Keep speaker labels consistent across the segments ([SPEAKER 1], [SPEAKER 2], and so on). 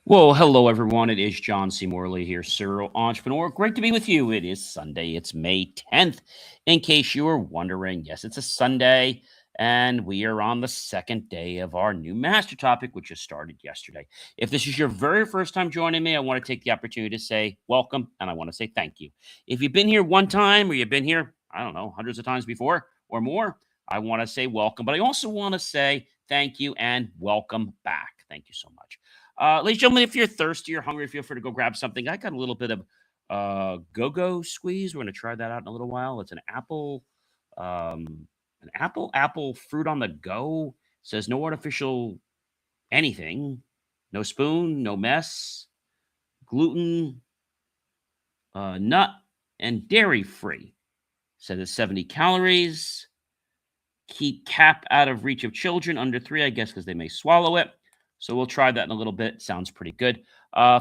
[SPEAKER 1] Well, hello everyone. It is John C. Morley here, serial entrepreneur. Great to be with you. It is Sunday. It's May 10th. In case you were wondering, yes, it's a Sunday, and we are on the second day of our new master topic, which just started yesterday. If this is your very first time joining me, I want to take the opportunity to say welcome, and I want to say thank you. If you've been here one time or you've been here, I don't know, hundreds of times before or more, I want to say welcome, but I also want to say thank you and welcome back. Thank you so much. Ladies and gentlemen, if you're thirsty or hungry, feel free to go grab something. I got a little bit of go-go squeeze. We're going to try that out in a little while. It's an apple fruit on the go. Says no artificial anything, no spoon, no mess, gluten, nut, and dairy free. Says it's 70 calories. Keep cap out of reach of children under 3, I guess, because they may swallow it. So we'll try that in a little bit. Sounds pretty good.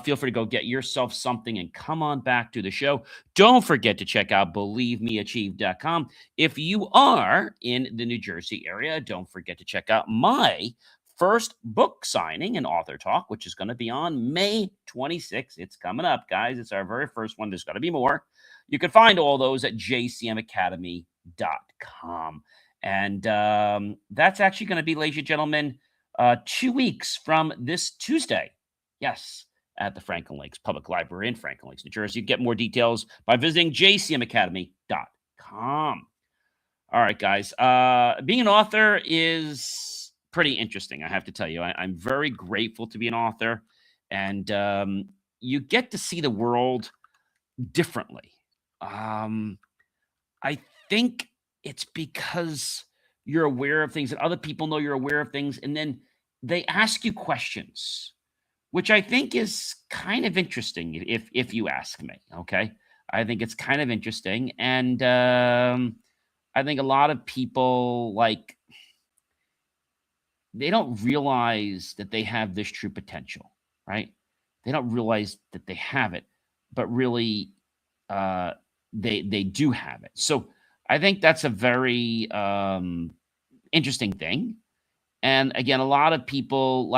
[SPEAKER 1] Feel free to go get yourself something and come on back to the show. Don't forget to check out believemeachieve.com. If you are in the New Jersey area, don't forget to check out my first book signing and author talk, which is going to be on May 26th. It's coming up, guys. It's our very first one. There's going to be more. You can find all those at jcmacademy.com. And that's actually going to be, ladies and gentlemen, 2 weeks from this Tuesday. Yes, at the Franklin Lakes Public Library in Franklin Lakes, New Jersey. You get more details by visiting jcmacademy.com. All right, guys. Being an author is pretty interesting, I have to tell you. I'm very grateful to be an author. And you get to see the world differently. I think it's because you're aware of things and other people know you're aware of things, and then they ask you questions, which I think is kind of interesting if you ask me. Okay, I think it's kind of interesting, and I think a lot of people they don't realize that they have this true potential, right? They don't realize that they have it, but really, they do have it. So I think that's a very interesting thing. And again, a lot of people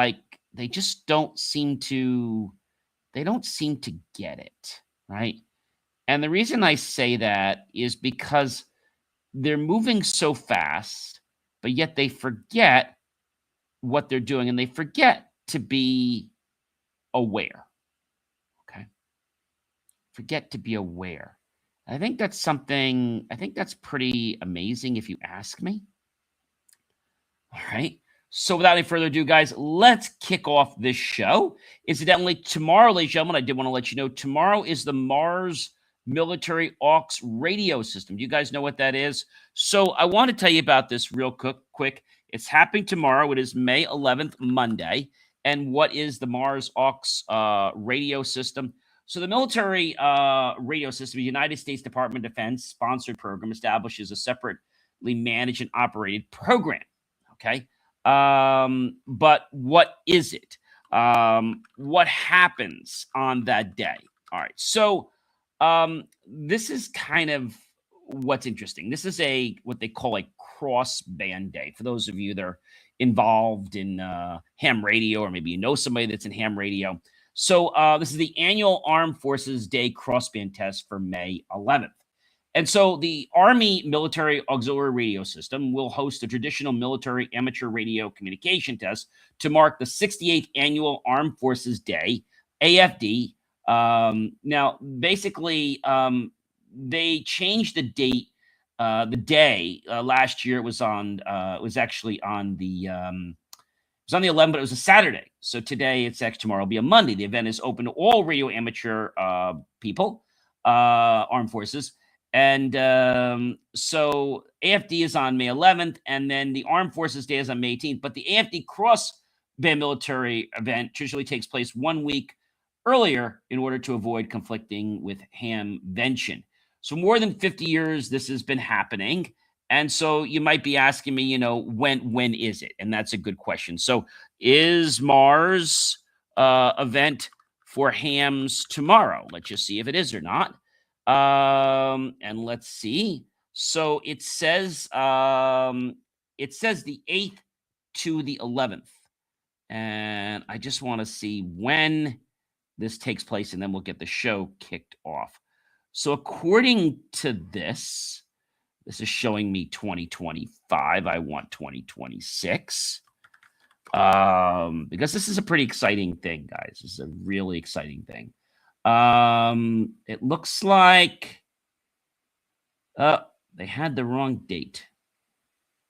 [SPEAKER 1] they just don't seem to get it, right? And the reason I say that is because they're moving so fast, but yet they forget what they're doing and they forget to be aware. Okay. Forget to be aware. I think that's pretty amazing if you ask me. All right. So without any further ado, guys, let's kick off this show. Incidentally, tomorrow, ladies and gentlemen, I did want to let you know, tomorrow is the Mars Military Aux radio system. Do you guys know what that is? So I want to tell you about this real quick. It's happening tomorrow. It is May 11th, Monday. And what is the Mars Aux radio system? So the military radio system, the United States Department of Defense sponsored program, establishes a separately managed and operated program. Okay. But what is it? What happens on that day? All right. So this is kind of what's interesting. This is what they call a cross band day. For those of you that are involved in ham radio, or maybe you know somebody that's in ham radio. So this is the annual Armed Forces Day crossband test for May 11th. And so the Army Military Auxiliary Radio System will host a traditional military amateur radio communication test to mark the 68th Annual Armed Forces Day, AFD. Now, basically, they changed the date, the day. Last year it was actually on the 11th, but it was a Saturday. So today tomorrow will be a Monday. The event is open to all radio amateur people, armed forces. And so AFD is on May 11th, and then the Armed Forces Day is on May 18th. But the AFD Cross Band Military event traditionally takes place 1 week earlier in order to avoid conflicting with Hamvention. So more than 50 years, this has been happening. And so you might be asking me, when is it? And that's a good question. So is Mars event for hams tomorrow? Let's just see if it is or not. And let's see. So it says the 8th to the 11th. And I just want to see when this takes place, and then we'll get the show kicked off. So according to this is showing me 2025. I want 2026. Because this is a pretty exciting thing, guys. This is a really exciting thing. It looks like they had the wrong date.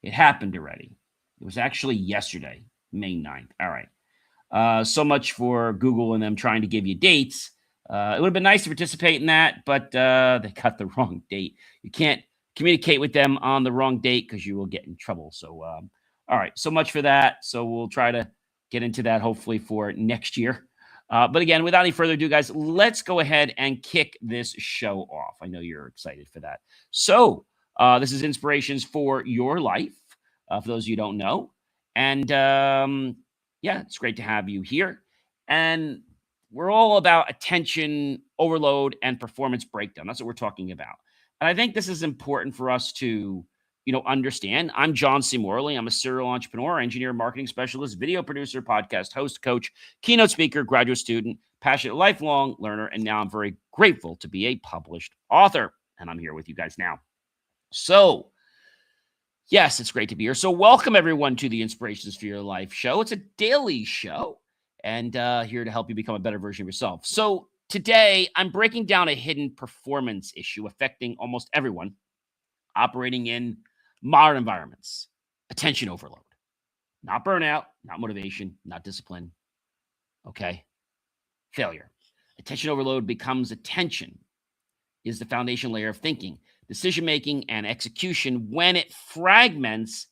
[SPEAKER 1] It happened already. It was actually yesterday, May 9th. All right. So much for Google and them trying to give you dates. It would have been nice to participate in that, but they got the wrong date. You can't communicate with them on the wrong date because you will get in trouble. So, all right, so much for that. So we'll try to get into that hopefully for next year. But again, without any further ado, guys, let's go ahead and kick this show off. I know you're excited for that. So this is Inspirations for Your Life, for those of you who don't know. And yeah, it's great to have you here. And we're all about attention overload and performance breakdown. That's what we're talking about. And I think this is important for us to, understand. I'm John C. Morley. I'm a serial entrepreneur, engineer, marketing specialist, video producer, podcast host, coach, keynote speaker, graduate student, passionate, lifelong learner. And now I'm very grateful to be a published author. And I'm here with you guys now. So, yes, it's great to be here. So welcome, everyone, to the Inspirations for Your Life show. It's a daily show, and here to help you become a better version of yourself. So today, I'm breaking down a hidden performance issue affecting almost everyone operating in modern environments: attention overload. Not burnout, not motivation, not discipline. Okay? Failure. Attention overload becomes attention is the foundation layer of thinking, decision-making, and execution. When it fragments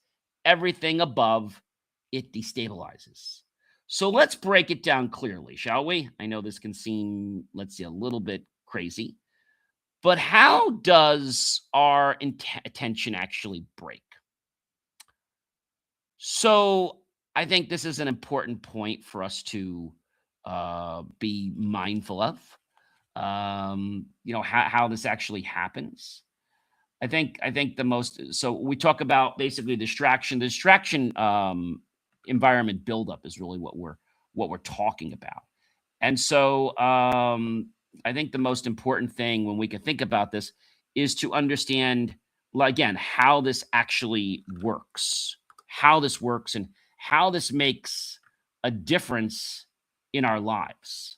[SPEAKER 1] everything above, it destabilizes. So let's break it down clearly, shall we? I know this can seem, let's see, a little bit crazy, but how does our attention actually break? So I think this is an important point for us to be mindful of. How this actually happens. I think the most, so we talk about basically distraction. The distraction environment buildup is really what we're talking about. And so I think the most important thing when we can think about this is to understand, again, how this actually works, and how this makes a difference in our lives.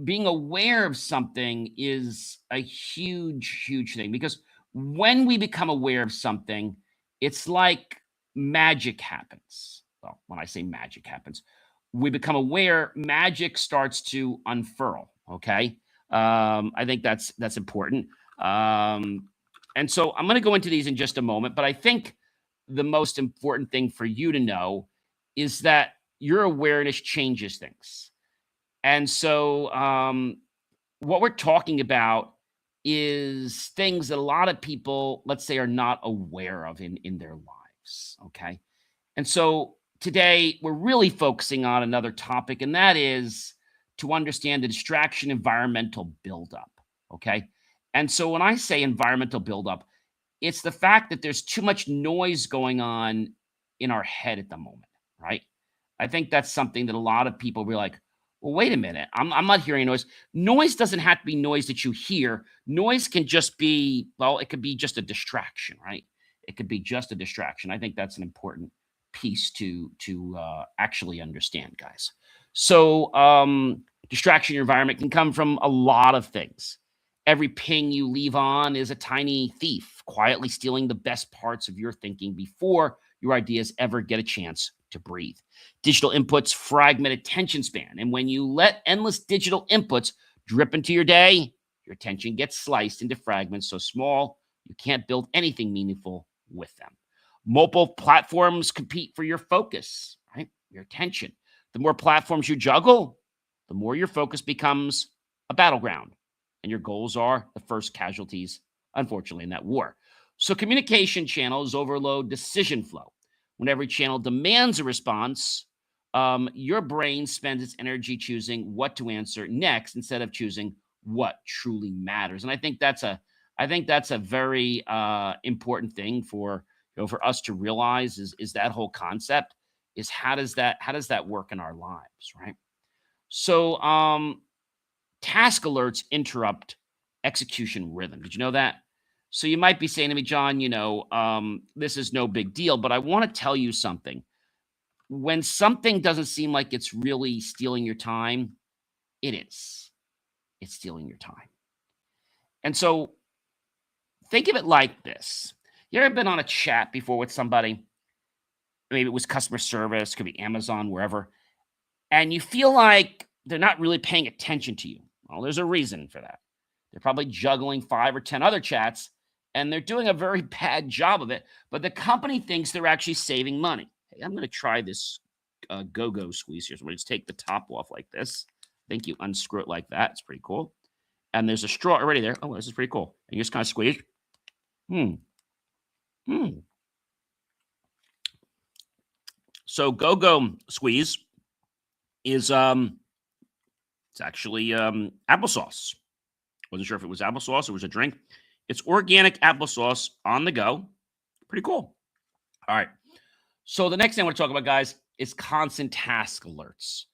[SPEAKER 1] Being aware of something is a huge, huge thing, because when we become aware of something, it's like magic happens. Well, when I say magic happens, we become aware, magic starts to unfurl. Okay. I think that's important. And so I'm going to go into these in just a moment, but I think the most important thing for you to know is that your awareness changes things. And so what we're talking about is things that a lot of people, let's say, are not aware of in their lives. Okay. And so today we're really focusing on another topic, and that is to understand the distraction environmental buildup. Okay. And so when I say environmental buildup, it's the fact that there's too much noise going on in our head at the moment, right? I think that's something that a lot of people be like, well, wait a minute, I'm not hearing noise. Noise doesn't have to be noise that you hear. Noise can just be, well, it could be just a distraction, right? It could be just a distraction. I think that's an important piece to actually understand, guys. So distraction in your environment can come from a lot of things. Every ping you leave on is a tiny thief, quietly stealing the best parts of your thinking before your ideas ever get a chance to breathe. Digital inputs fragment attention span, and when you let endless digital inputs drip into your day, your attention gets sliced into fragments so small you can't build anything meaningful with them. Multiple platforms compete for your focus, right? Your attention. The more platforms you juggle, the more your focus becomes a battleground, and your goals are the first casualties, unfortunately, in that war. So communication channels overload decision flow. When every channel demands a response, your brain spends its energy choosing what to answer next instead of choosing what truly matters. And I think that's a very important thing for us to realize is that whole concept is how does that work in our lives, right? So, task alerts interrupt execution rhythm. Did you know that? So you might be saying to me, John, this is no big deal, but I want to tell you something. When something doesn't seem like it's really stealing your time, it is. It's stealing your time. And so think of it like this. You ever been on a chat before with somebody? Maybe it was customer service, could be Amazon, wherever, and you feel like they're not really paying attention to you. Well, there's a reason for that. They're probably juggling 5 or 10 other chats, and they're doing a very bad job of it, but the company thinks they're actually saving money. Hey, I'm going to try this go-go squeeze here. So I'm going to just take the top off like this. I think you unscrew it like that. It's pretty cool. And there's a straw already there. Oh, this is pretty cool. And you just kind of squeeze. So go-go squeeze is it's actually applesauce. Wasn't sure if it was applesauce or it was a drink. It's organic applesauce on the go. Pretty cool. All right. So the next thing I want to talk about, guys, is constant task alerts.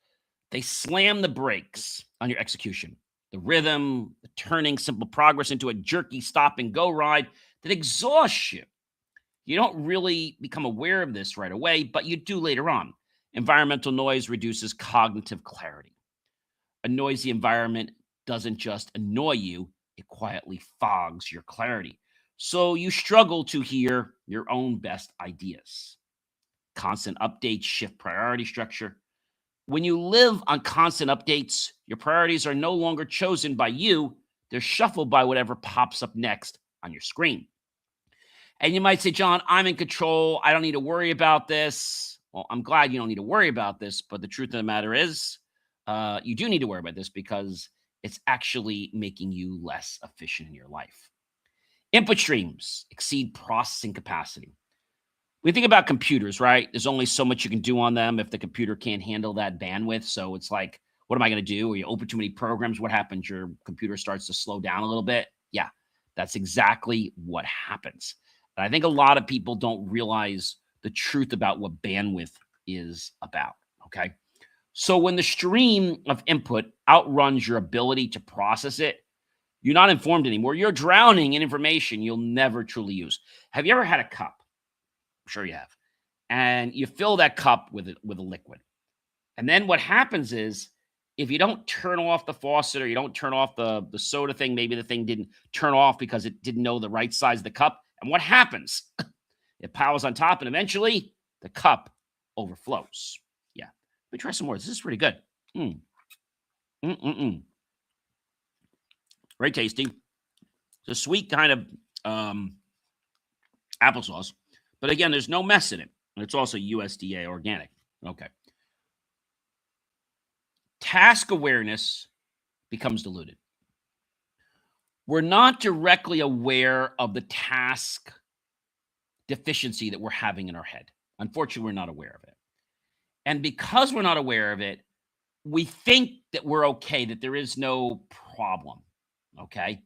[SPEAKER 1] They slam the brakes on your execution. The rhythm, the turning simple progress into a jerky stop and go ride that exhausts you. You don't really become aware of this right away, but you do later on. Environmental noise reduces cognitive clarity. A noisy environment doesn't just annoy you, it quietly fogs your clarity. So you struggle to hear your own best ideas. Constant updates shift priority structure. When you live on constant updates, your priorities are no longer chosen by you, they're shuffled by whatever pops up next on your screen. And you might say, John, I'm in control. I don't need to worry about this. Well, I'm glad you don't need to worry about this, but the truth of the matter is, you do need to worry about this because it's actually making you less efficient in your life. Input streams exceed processing capacity. We think about computers, right? There's only so much you can do on them if the computer can't handle that bandwidth. So it's like, what am I going to do? Or you open too many programs, what happens? Your computer starts to slow down a little bit. Yeah, that's exactly what happens. And I think a lot of people don't realize the truth about what bandwidth is about, okay? So when the stream of input outruns your ability to process it, you're not informed anymore. You're drowning in information you'll never truly use. Have you ever had a cup? I'm sure you have. And you fill that cup with a liquid. And then what happens is, if you don't turn off the faucet or you don't turn off the soda thing, maybe the thing didn't turn off because it didn't know the right size of the cup. And what happens? It piles on top, and eventually the cup overflows. Yeah. Let me try some more. This is pretty good. Very tasty. It's a sweet kind of applesauce. But again, there's no mess in it. And it's also USDA organic. Okay. Task awareness becomes diluted. We're not directly aware of the task deficiency that we're having in our head. Unfortunately, we're not aware of it. And because we're not aware of it, we think that we're okay, that there is no problem. Okay.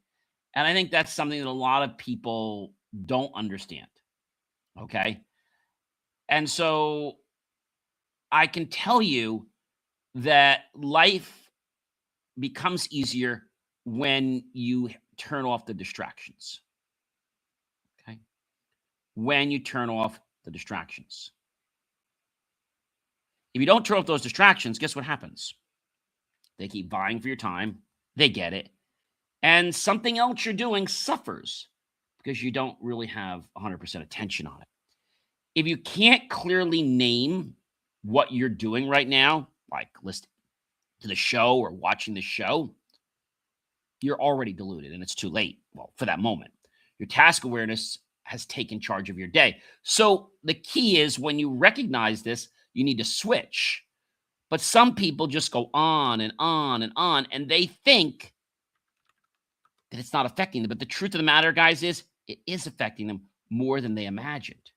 [SPEAKER 1] And I think that's something that a lot of people don't understand. Okay. And so I can tell you that life becomes easier when you turn off the distractions. Okay. When you turn off the distractions. If you don't turn off those distractions, guess what happens? They keep vying for your time. They get it. And something else you're doing suffers because you don't really have 100% attention on it. If you can't clearly name what you're doing right now, like listening to the show or watching the show, you're already diluted and it's too late. Well, for that moment, your task awareness has taken charge of your day. So the key is, when you recognize this, you need to switch. But some people just go on and on and on, and they think that it's not affecting them. But the truth of the matter, guys, is it is affecting them more than they imagined.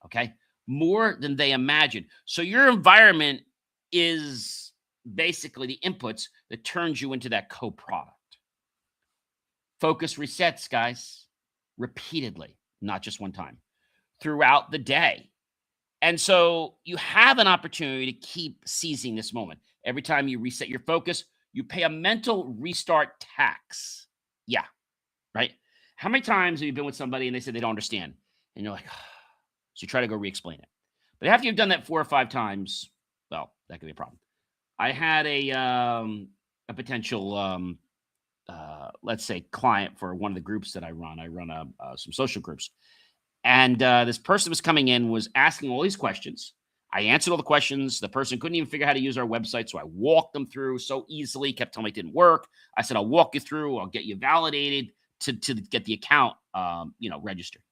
[SPEAKER 1] Okay? More than they imagined. So your environment is basically the inputs that turns you into that co-product. Focus resets, guys, repeatedly, not just one time, throughout the day. And so you have an opportunity to keep seizing this moment. Every time you reset your focus, you pay a mental restart tax. Yeah, right? How many times have you been with somebody and they said they don't understand? And you're like, so you try to go re-explain it. But after you've done that 4 or 5 times, well, that could be a problem. I had a potential let's say client for one of the groups that I run. I run some social groups, and this person was coming in, was asking all these questions. I answered all the questions. The person couldn't even figure out how to use our website, so I walked them through so easily. Kept telling me it didn't work. I said, "I'll walk you through. I'll get you validated to get the account, registered."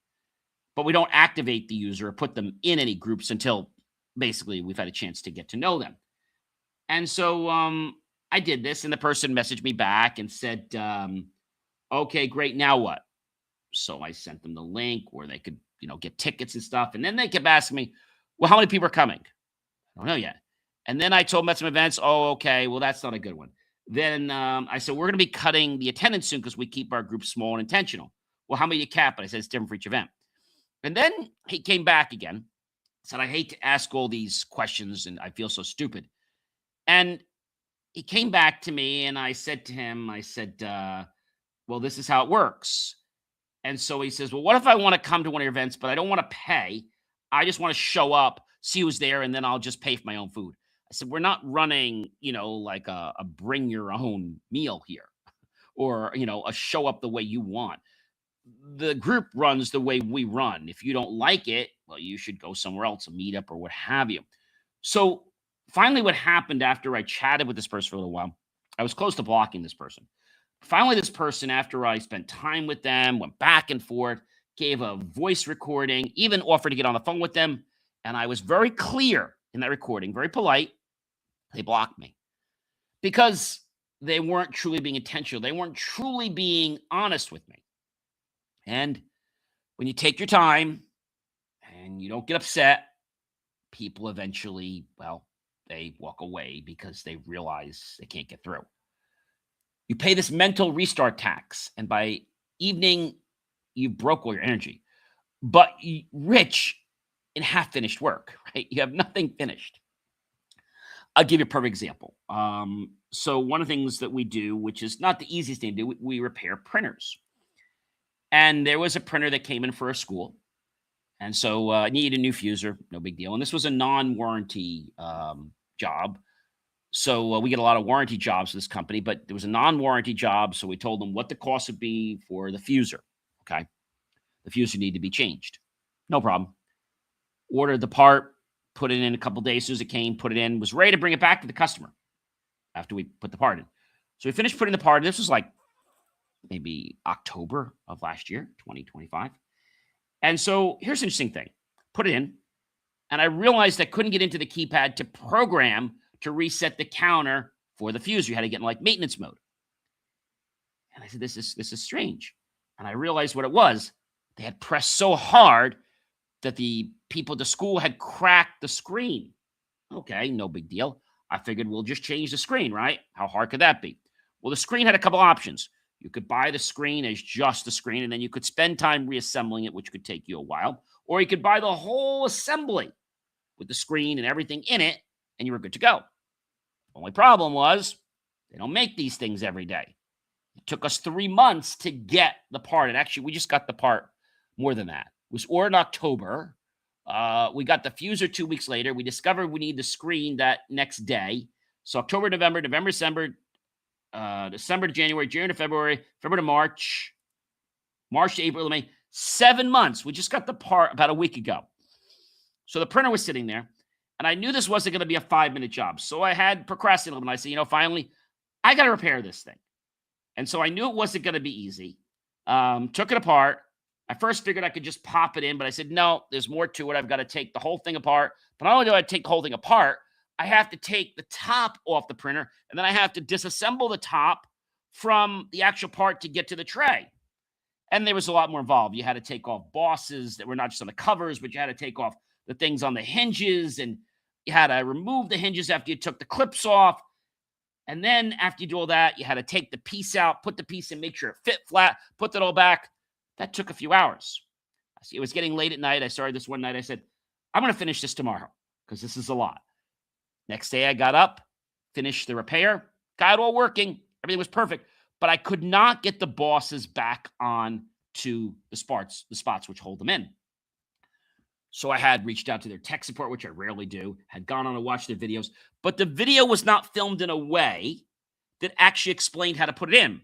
[SPEAKER 1] But we don't activate the user or put them in any groups until basically we've had a chance to get to know them. And so I did this, and the person messaged me back and said, "Okay, great. Now what?" So I sent them the link where they could, get tickets and stuff. And then they kept asking me, "Well, how many people are coming?" I don't know yet. And then I told them at some events, "Oh, okay. Well, that's not a good one." Then I said, "We're going to be cutting the attendance soon because we keep our group small and intentional." "Well, how many you cap?" And I said, "It's different for each event." And then he came back again, said, "I hate to ask all these questions and I feel so stupid." And he came back to me and I said to him, I said, "Well, this is how it works." And so he says, "Well, what if I want to come to one of your events, but I don't want to pay? I just want to show up, see who's there, and then I'll just pay for my own food." I said, "We're not running, like a bring your own meal here or, a show up the way you want. The group runs the way we run. If you don't like it, well, you should go somewhere else, a meetup or what have you." So finally, what happened after I chatted with this person for a little while, I was close to blocking this person. Finally, this person, after I spent time with them, went back and forth, gave a voice recording, even offered to get on the phone with them. And I was very clear in that recording, very polite. They blocked me because they weren't truly being intentional. They weren't truly being honest with me. And when you take your time and you don't get upset, people eventually, well, they walk away because they realize they can't get through. You pay this mental restart tax, and by evening, you broke all your energy, but rich in half finished work, right? You have nothing finished. I'll give you a perfect example. So one of the things that we do, which is not the easiest thing to do, we repair printers. And there was a printer that came in for a school. And so I needed a new fuser, no big deal. And this was a non-warranty job. So we get a lot of warranty jobs with this company, but there was a non-warranty job. So we told them what the cost would be for the fuser. Okay. The fuser needed to be changed. No problem. Ordered the part, put it in a couple days. As soon as it came, put it in, was ready to bring it back to the customer after we put the part in. So we finished putting the part in. This was like maybe October of last year, 2025. And so here's the interesting thing. Put it in, and I realized I couldn't get into the keypad to program to reset the counter for the fuser. You had to get in like maintenance mode. And I said, this is strange. And I realized what it was. They had pressed so hard that the people at the school had cracked the screen. Okay, no big deal. I figured we'll just change the screen, right? How hard could that be? Well, the screen had a couple options. You could buy the screen as just the screen, and then you could spend time reassembling it, which could take you a while. Or you could buy the whole assembly with the screen and everything in it, and you were good to go. Only problem was they don't make these things every day. It took us 3 months to get the part. And actually, we just got the part more than that. It was ordered in October. We got the fuser 2 weeks later. We discovered we need the screen that next day. So October, November, December, December to January, January to February, February to March, March to April to May. 7 months. We just got the part about a week ago. So the printer was sitting there, and I knew this wasn't going to be a 5-minute job. So I had procrastinated a little bit. I said, finally, I got to repair this thing. And so I knew it wasn't going to be easy. Took it apart. I first figured I could just pop it in, but I said, no, there's more to it. I've got to take the whole thing apart. But not only do I take the whole thing apart, I have to take the top off the printer, and then I have to disassemble the top from the actual part to get to the tray. And there was a lot more involved. You had to take off bosses that were not just on the covers, but you had to take off the things on the hinges, and you had to remove the hinges after you took the clips off. And then after you do all that, you had to take the piece out, put the piece in, make sure it fit flat, put that all back. That took a few hours. It was getting late at night. I started this one night. I said, I'm going to finish this tomorrow because this is a lot. Next day I got up, finished the repair, got it all working. Everything was perfect, but I could not get the bosses back on to the spots which hold them in. So I had reached out to their tech support, which I rarely do, had gone on to watch their videos, but the video was not filmed in a way that actually explained how to put it in.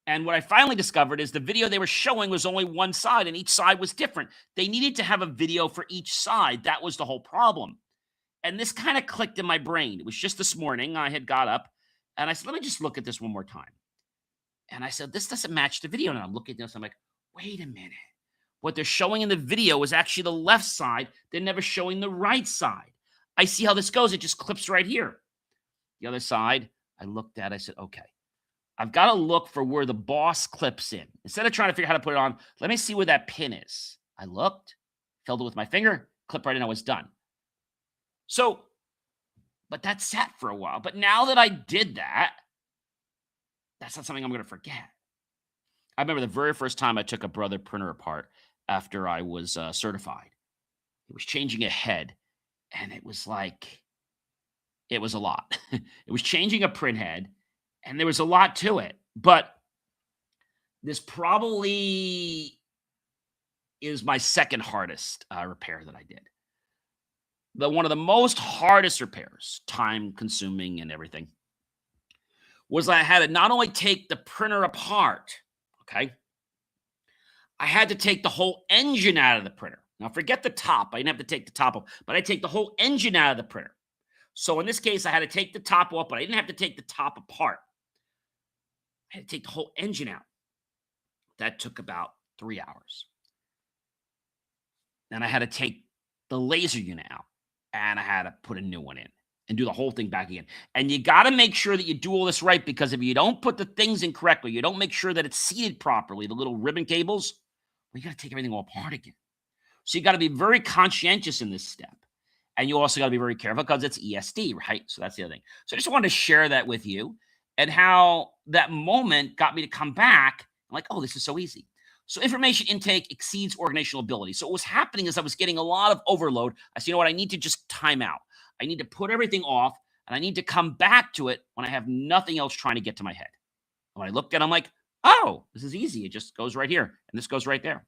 [SPEAKER 1] And what I finally discovered is the video they were showing was only one side, and each side was different. They needed to have a video for each side. That was the whole problem. And this kind of clicked in my brain. It was just this morning. I had got up, and I said, let me just look at this one more time. And I said, this doesn't match the video. And I'm looking at this. I'm like, wait a minute. What they're showing in the video is actually the left side. They're never showing the right side. I see how this goes. It just clips right here. The other side, I looked at, I said, okay, I've got to look for where the boss clips in. Instead of trying to figure out how to put it on, let me see where that pin is. I looked, filled it with my finger, clipped right in, I was done. So, but that sat for a while. But now that I did that, that's not something I'm going to forget. I remember the very first time I took a Brother printer apart after I was certified. It was changing a head, and it was like, it was a lot. It was changing a print head, and there was a lot to it. But this probably is my second hardest repair that I did. One of the most hardest repairs, time-consuming and everything, was I had to not only take the printer apart, okay? I had to take the whole engine out of the printer. Now, forget the top. I didn't have to take the top off, but I take the whole engine out of the printer. So in this case, I had to take the top off, but I didn't have to take the top apart. I had to take the whole engine out. That took about 3 hours. Then I had to take the laser unit out, and I had to put a new one in and do the whole thing back again. And you got to make sure that you do all this right, because if you don't put the things in correctly, you don't make sure that it's seated properly, the little ribbon cables, well, you got to take everything all apart again. So you got to be very conscientious in this step. And you also got to be very careful because it's ESD, right? So that's the other thing. So I just wanted to share that with you and how that moment got me to come back. I'm like, oh, this is so easy. So information intake exceeds organizational ability. So what was happening is I was getting a lot of overload. I said, you know what? I need to just time out. I need to put everything off, and I need to come back to it when I have nothing else trying to get to my head. And when I looked at it, I'm like, oh, this is easy. It just goes right here, and this goes right there.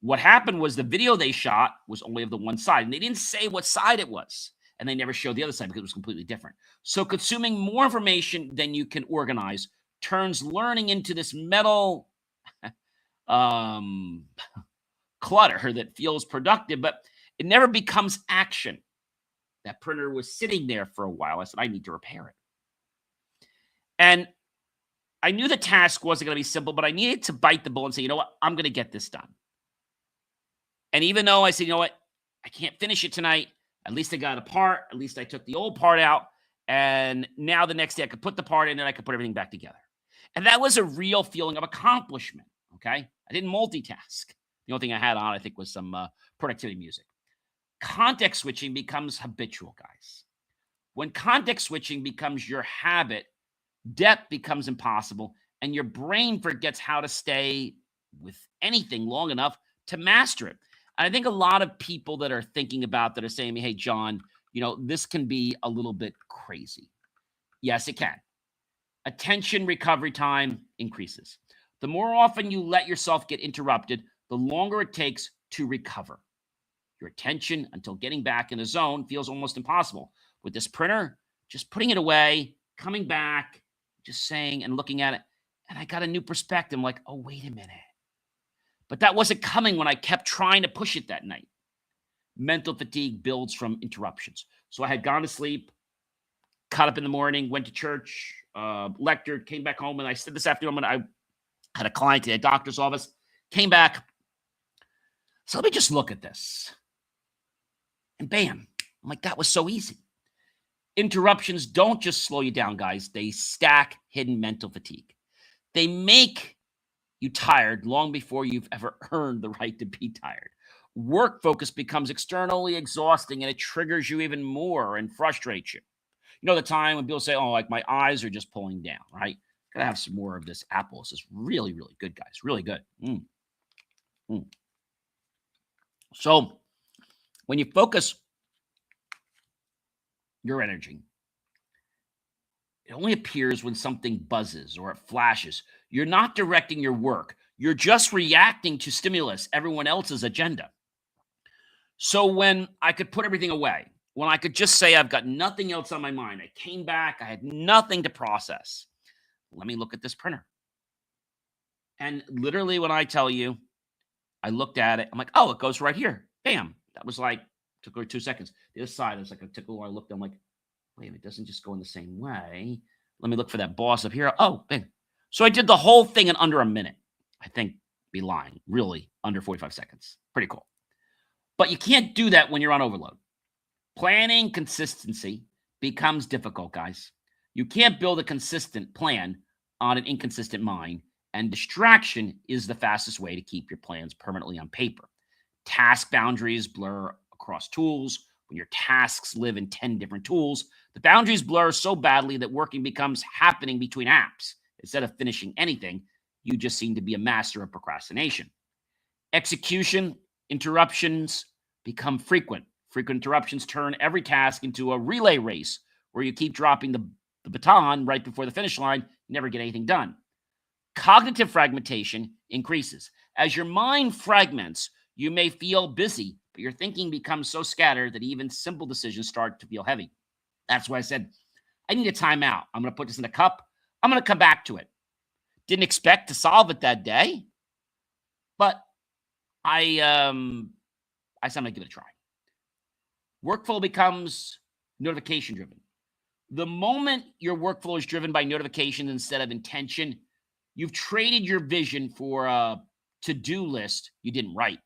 [SPEAKER 1] What happened was the video they shot was only of the one side, and they didn't say what side it was, and they never showed the other side because it was completely different. So consuming more information than you can organize turns learning into this metal clutter that feels productive, but it never becomes action. That printer was sitting there for a while. I said, I need to repair it. And I knew the task wasn't going to be simple, but I needed to bite the bullet and say, you know what? I'm going to get this done. And even though I said, you know what? I can't finish it tonight. At least I got a part. At least I took the old part out. And now the next day I could put the part in and I could put everything back together. And that was a real feeling of accomplishment. Okay. I didn't multitask. The only thing I had on, I think, was some productivity music. Context switching becomes habitual, guys. When context switching becomes your habit, depth becomes impossible, and your brain forgets how to stay with anything long enough to master it. And I think a lot of people that are thinking about that are saying, hey, John, you know, this can be a little bit crazy. Yes, it can. Attention recovery time increases. The more often you let yourself get interrupted, the longer it takes to recover. Your attention until getting back in the zone feels almost impossible. With this printer, just putting it away, coming back, just saying and looking at it, and I got a new perspective. I'm like, oh, wait a minute. But that wasn't coming when I kept trying to push it that night. Mental fatigue builds from interruptions. So I had gone to sleep, caught up in the morning, went to church, lectured, came back home, and I said this afternoon when I had a client at a doctor's office, came back. So let me just look at this. And bam, I'm like, that was so easy. Interruptions don't just slow you down, guys. They stack hidden mental fatigue. They make you tired long before you've ever earned the right to be tired. Work focus becomes externally exhausting, and it triggers you even more and frustrates you. You know the time when people say, oh, like my eyes are just pulling down, right? Gotta have some more of this apple. This is really, really good, guys. Really good. So When you focus your energy, it only appears when something buzzes or it flashes. You're not directing your work. You're just reacting to stimulus, everyone else's agenda. So when I could put everything away, when I could just say I've got nothing else on my mind, I came back, I had nothing to process. Let me look at this printer. And literally when I tell you, I looked at it, I'm like, oh, it goes right here. Bam. That was like, took over 2 seconds. The other side, it was like a tickle. I looked, I'm like, wait a minute, it doesn't just go in the same way. Let me look for that boss up here. Oh, bang. So I did the whole thing in under a minute. I think be lying, really, under 45 seconds. Pretty cool. But you can't do that when you're on overload. Planning consistency becomes difficult, guys. You can't build a consistent plan on an inconsistent mind, and distraction is the fastest way to keep your plans permanently on paper. Task boundaries blur across tools. When your tasks live in 10 different tools, the boundaries blur so badly that working becomes happening between apps. Instead of finishing anything, you just seem to be a master of procrastination. Execution interruptions become frequent. Frequent interruptions turn every task into a relay race where you keep dropping the baton right before the finish line, never get anything done. Cognitive fragmentation increases. As your mind fragments, you may feel busy, but your thinking becomes so scattered that even simple decisions start to feel heavy. That's why I said, I need a timeout. I'm going to put this in a cup. I'm going to come back to it. Didn't expect to solve it that day, but I said I'm going to give it a try. Workflow becomes notification driven. The moment your workflow is driven by notifications instead of intention, you've traded your vision for a to-do list you didn't write.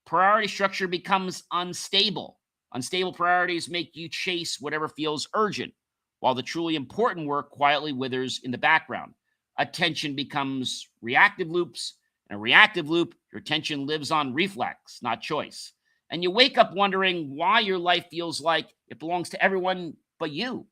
[SPEAKER 1] Priority structure becomes unstable. Unstable priorities make you chase whatever feels urgent, while the truly important work quietly withers in the background. Attention becomes reactive loops. In a reactive loop, your attention lives on reflex, not choice. And you wake up wondering why your life feels like it belongs to everyone but you.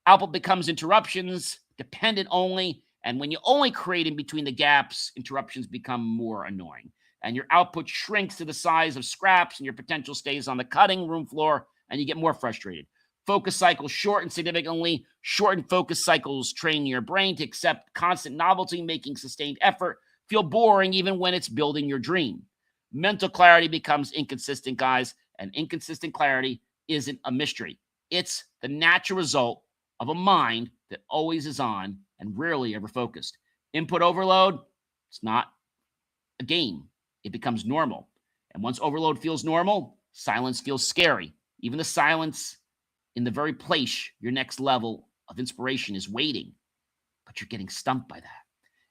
[SPEAKER 1] Output becomes interruptions, dependent only, and when you only create in between the gaps, interruptions become more annoying. And your output shrinks to the size of scraps, and your potential stays on the cutting room floor, and you get more frustrated. Focus cycles shorten significantly. Shortened focus cycles train your brain to accept constant novelty, making sustained effort feel boring even when it's building your dream. Mental clarity becomes inconsistent, guys, and inconsistent clarity isn't a mystery. It's the natural result of a mind that always is on and rarely ever focused. Input overload, it's not a game. It becomes normal. And once overload feels normal, silence feels scary. Even the silence in the very place your next level of inspiration is waiting, but you're getting stumped by that.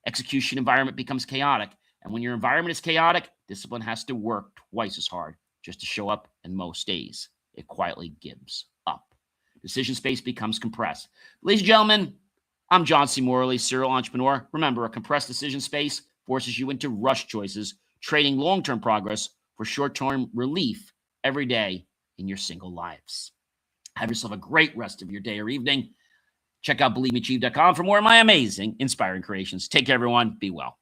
[SPEAKER 1] Execution environment becomes chaotic. And when your environment is chaotic, discipline has to work twice as hard just to show up, and most days it quietly gives up. Decision space becomes compressed. Ladies and gentlemen, I'm John C. Morley, serial entrepreneur. Remember, a compressed decision space forces you into rush choices, trading long-term progress for short-term relief every day in your single lives. Have yourself a great rest of your day or evening. Check out BelieveMeAchieve.com for more of my amazing, inspiring creations. Take care, everyone. Be well.